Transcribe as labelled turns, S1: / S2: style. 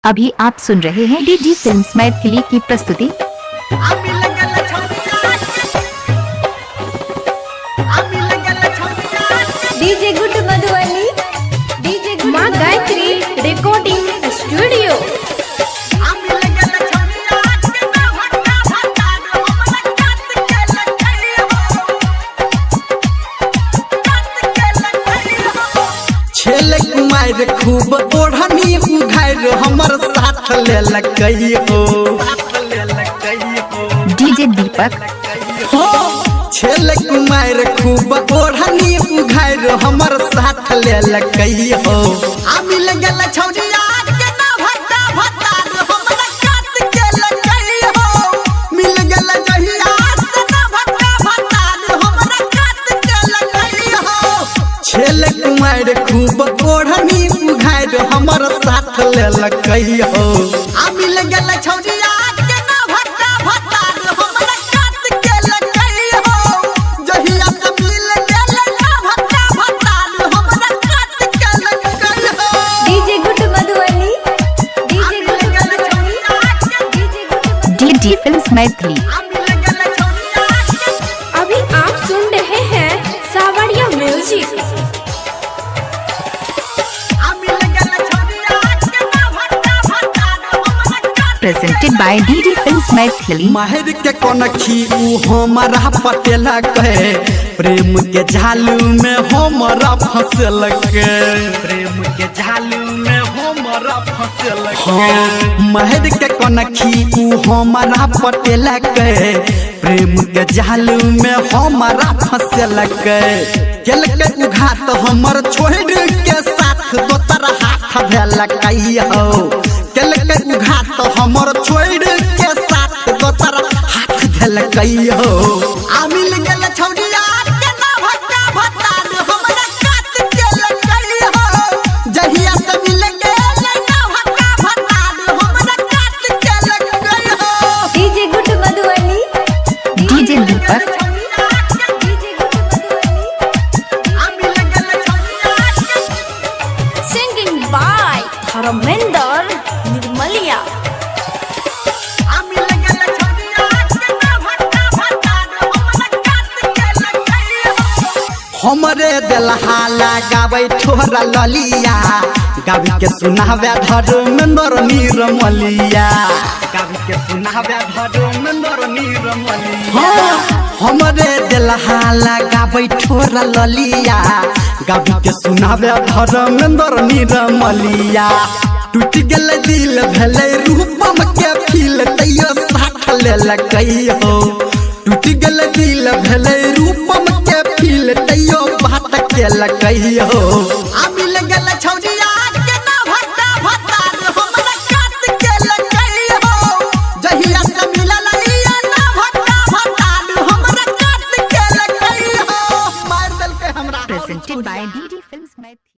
S1: अभी आप सुन रहे हैं डीजी फिल्म्स मैथिली की प्रस्तुति।
S2: डीजे गुड मधुबनी, डीजे माँ गायत्री रिकॉर्डिंग स्टूडियो।
S3: छेले कुमार खूब ओढ़नी उघार हमर साथ ले लकइयो
S1: डीजे दीपक।
S3: हो छेले कुमार खूब ओढ़नी उघार हमर साथ ले लकइयो आ मिल गेल छौरिया के ना भट्टा भट्टा हमरा काट के लकइयो मिल गेल जहिया से ना भट्टा भट्टा हमरा काट के लकइयो छेले कुमार खूब ओढ़नी उघार हमर साथ ले लकइयो आ मिल गेल छौरिया के ना भट्टा भट्टा हमरा काट के लकइयो जहिया से मिल गेल ना भट्टा भट्टा हमरा काट के लकइयो
S2: DJ good Madhubani, DJ good Madhubani,
S1: DG films Maithili.
S2: अभी आप सुन रहे हैं Saawariya music.
S1: Presented by DG films Maithili.
S3: माहिर के कोनखी ऊ हमारा पटेला कहे प्रेम के झालू में हमरा फंसल के प्रेम के झालू में हमरा फंसल के माहिर के कोनखी ऊ हमारा पटेला कहे प्रेम के झालू में हमरा फंसल के केल के उघात हमर छोड़ के साथ दोसर हाथ भेल कहियो केल के उघात हमर छोड़ के साथ दोसर हाथ भेल कहियो आ मिल गेल छौरिया के ना भट्टा भट्टा हमरा काट के लकइयो जहिया से मिल गेल ना भट्टा भट्टा हमरा काट के लकइयो
S2: DJ good Madhubani,
S1: DJ Deepak.
S2: Singing by Dharmendra Nirmaliya.
S3: हमरे दलहाला गाबै ठोरा ललिया गावी के सुनावे धर्मेंद्र निर्मलिया गावी के सुनावे धर्मेंद्र निर्मलिया हमरे दलहाला गाबै ठोरा ललिया गावी के सुनावे धर्मेंद्र निर्मलिया टूट गेल दिल भेलै रूपम के फील तैयो साथ ले लकइयो टूट गेल दिल भेलै रूपम के फील तैयो बात के लकइयो आ मिल गेल छौरिया